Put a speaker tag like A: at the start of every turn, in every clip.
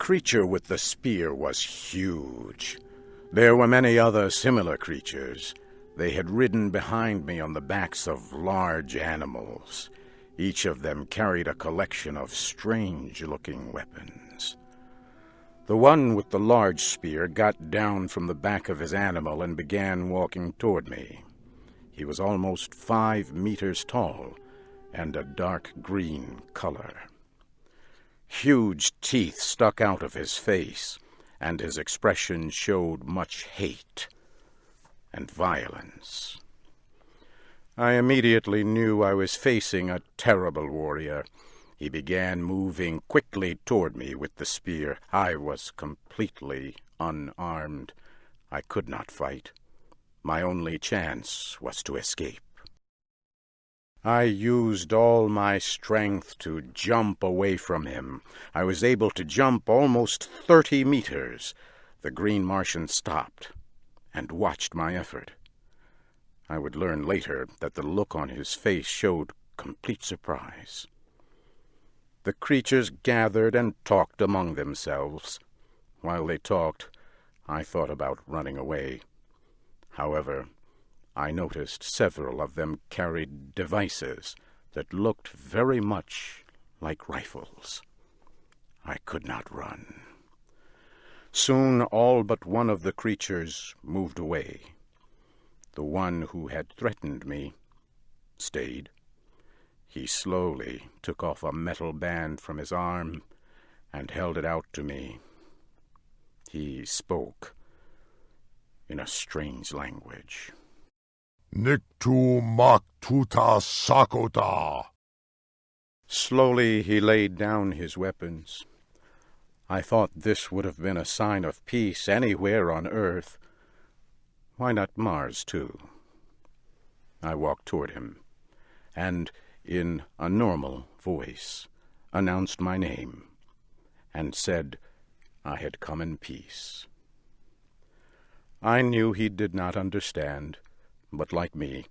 A: creature with the spear was huge. There were many other similar creatures. They had ridden behind me on the backs of large animals. Each of them carried a collection of strange-looking weapons. The one with the large spear got down from the back of his animal and began walking toward me. He was almost 5 meters tall and a dark green color. Huge teeth stuck out of his face, and his expression showed much hate and violence. I immediately knew I was facing a terrible warrior. He began moving quickly toward me with the spear. I was completely unarmed. I could not fight. My only chance was to escape. I used all my strength to jump away from him. I was able to jump almost 30 meters. The Green Martian stopped and watched my effort. I would learn later that the look on his face showed complete surprise. The creatures gathered and talked among themselves. While they talked, I thought about running away. However, I noticed several of them carried devices that looked very much like rifles. I could not run. Soon all but one of the creatures moved away. The one who had threatened me stayed. He slowly took off a metal band from his arm and held it out to me. He spoke in a strange language.
B: Niktu maktuta sakota.
A: Slowly he laid down his weapons. I thought this would have been a sign of peace anywhere on Earth. Why not Mars, too? I walked toward him, and, in a normal voice, announced my name, and said I had come in peace. I knew he did not understand, but like me,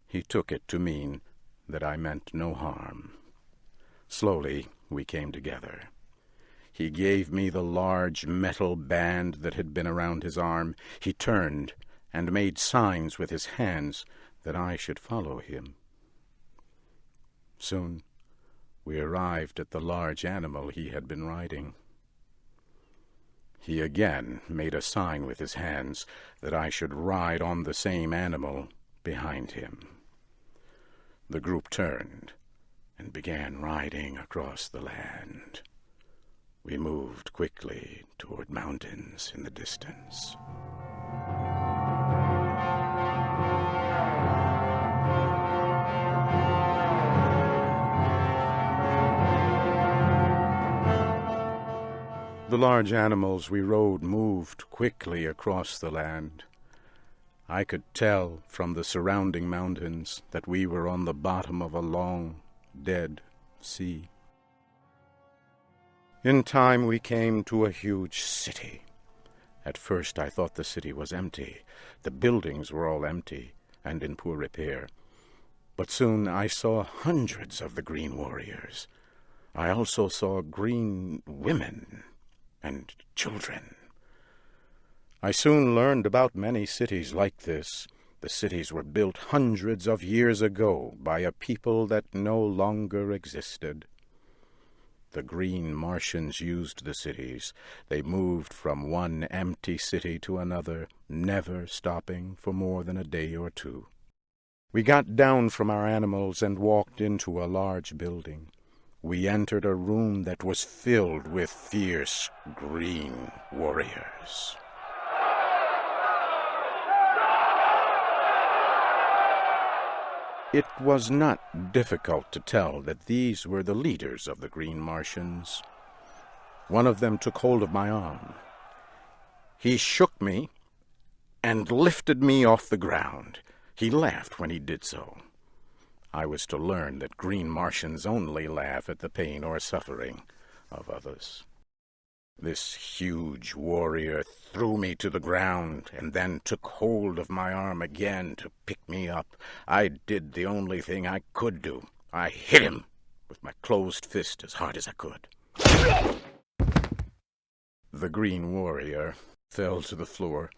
A: he took it to mean that I meant no harm. Slowly we came together. He gave me the large metal band that had been around his arm. He turned and made signs with his hands that I should follow him. Soon we arrived at the large animal he had been riding. He again made a sign with his hands that I should ride on the same animal behind him. The group turned and began riding across the land. We moved quickly toward mountains in the distance. The large animals we rode moved quickly across the land. I could tell from the surrounding mountains that we were on the bottom of a long, dead sea. In time we came to a huge city. At first I thought the city was empty. The buildings were all empty and in poor repair. But soon I saw hundreds of the green warriors. I also saw green women and children. I soon learned about many cities like this. The cities were built hundreds of years ago by a people that no longer existed. The Green Martians used the cities. They moved from one empty city to another, never stopping for more than a day or two. We got down from our animals and walked into a large building. We entered a room that was filled with fierce green warriors. It was not difficult to tell that these were the leaders of the Green Martians. One of them took hold of my arm. He shook me and lifted me off the ground. He laughed when he did so. I was to learn that Green Martians only laugh at the pain or suffering of others. This huge warrior threw me to the ground and then took hold of my arm again to pick me up. I did the only thing I could do. I hit him with my closed fist as hard as I could. The green warrior fell to the floor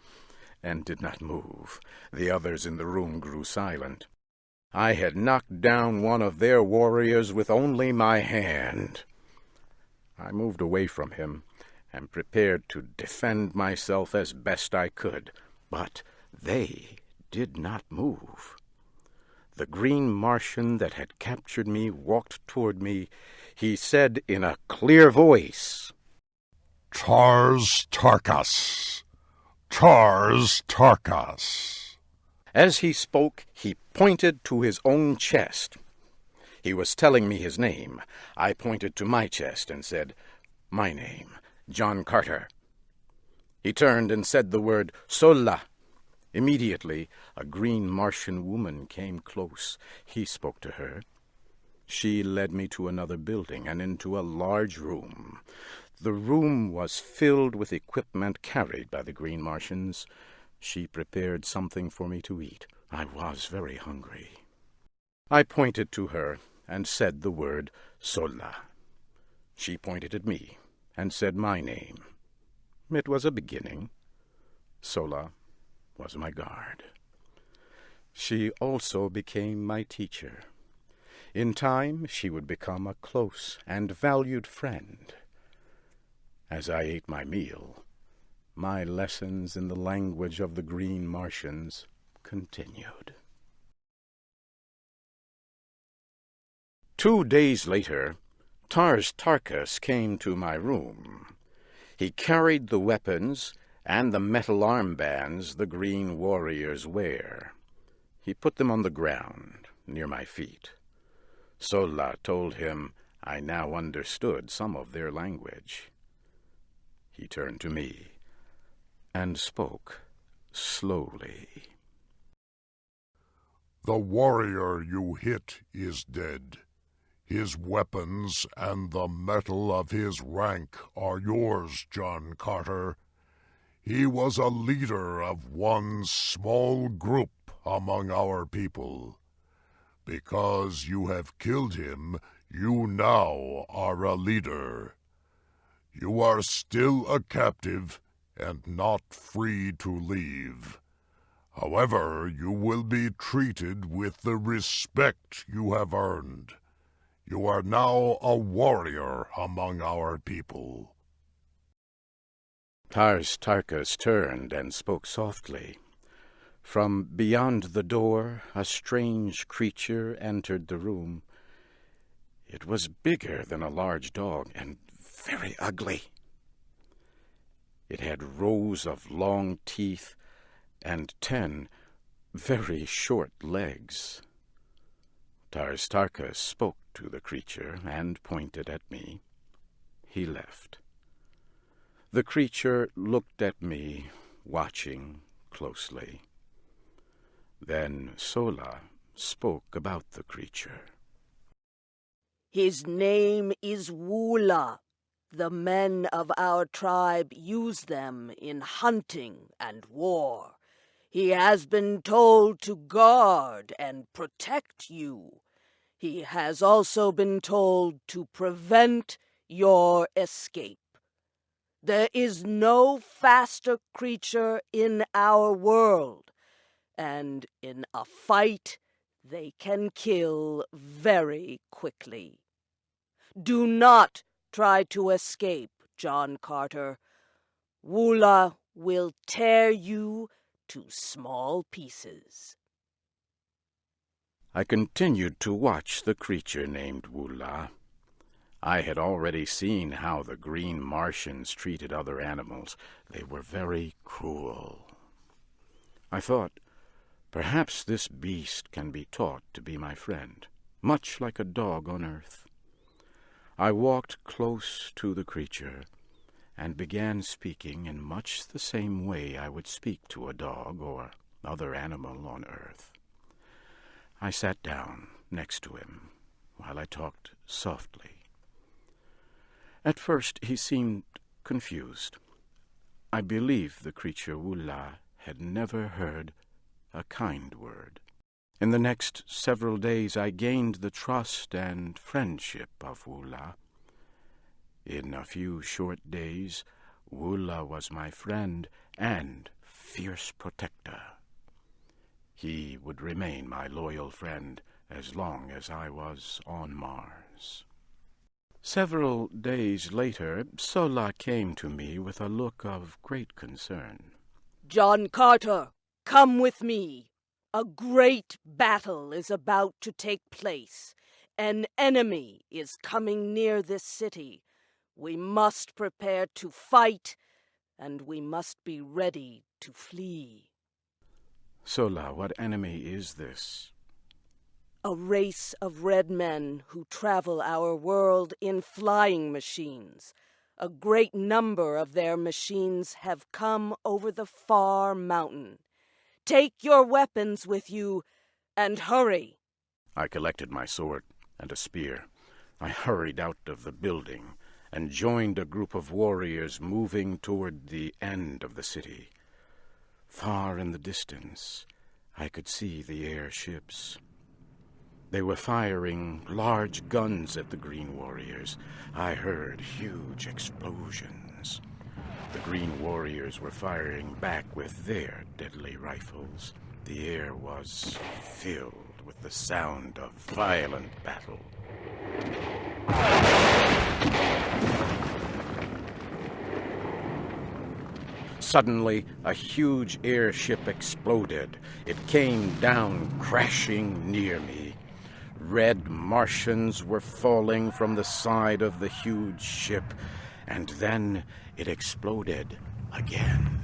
A: and did not move. The others in the room grew silent. I had knocked down one of their warriors with only my hand. I moved away from him and prepared to defend myself as best I could, but they did not move. The green Martian that had captured me walked toward me. He said in a clear voice,
B: "Tars Tarkas! Tars Tarkas!"
A: As he spoke, he pointed to his own chest. He was telling me his name. I pointed to my chest and said, "My name, John Carter." He turned and said the word Sola. Immediately, a green Martian woman came close. He spoke to her. She led me to another building and into a large room. The room was filled with equipment carried by the green Martians. She prepared something for me to eat. I was very hungry. I pointed to her and said the word Sola. She pointed at me and said my name. It was a beginning. Sola was my guard. She also became my teacher. In time, she would become a close and valued friend. As I ate my meal, my lessons in the language of the green Martians continued. 2 days later, Tars Tarkas came to my room. He carried the weapons and the metal armbands the green warriors wear. He put them on the ground near my feet. Sola told him I now understood some of their language. He turned to me and spoke slowly.
B: "The warrior you hit is dead. His weapons and the metal of his rank are yours, John Carter. He was a leader of one small group among our people. Because you have killed him, you now are a leader. You are still a captive and not free to leave. However, you will be treated with the respect you have earned. You are now a warrior among our people."
A: Tars Tarkas turned and spoke softly. From beyond the door, a strange creature entered the room. It was bigger than a large dog and very ugly. It had rows of long teeth and 10 very short legs. Tars Tarkas spoke to the creature and pointed at me. He left. The creature looked at me, watching closely. Then Sola spoke about the creature.
C: "His name is Wula. The men of our tribe use them in hunting and war. He has been told to guard and protect you. He has also been told to prevent your escape. There is no faster creature in our world, and in a fight they can kill very quickly. Do not try to escape, John Carter. Wula will tear you to small pieces."
A: I continued to watch the creature named Wula. I had already seen how the green Martians treated other animals. They were very cruel. I thought, perhaps this beast can be taught to be my friend, much like a dog on earth. I walked close to the creature and began speaking in much the same way I would speak to a dog or other animal on earth. I sat down next to him while I talked softly. At first he seemed confused. I believe the creature Wula had never heard a kind word. In the next several days I gained the trust and friendship of Wula. In a few short days, Wula was my friend and fierce protector. He would remain my loyal friend as long as I was on Mars. Several days later, Sola came to me with a look of great concern.
C: John Carter, come with me. A great battle is about to take place. An enemy is coming near this city. We must prepare to fight, and we must be ready to flee.
A: Sola, what enemy is this?
C: A race of red men who travel our world in flying machines. A great number of their machines have come over the far mountain. Take your weapons with you, and hurry.
A: I collected my sword and a spear. I hurried out of the building and joined a group of warriors moving toward the end of the city. Far in the distance, I could see the airships. They were firing large guns at the Green Warriors. I heard huge explosions. The Green Warriors were firing back with their deadly rifles. The air was filled with the sound of violent battle. Suddenly, a huge airship exploded. It came down crashing near me. Red Martians were falling from the side of the huge ship, and then it exploded again.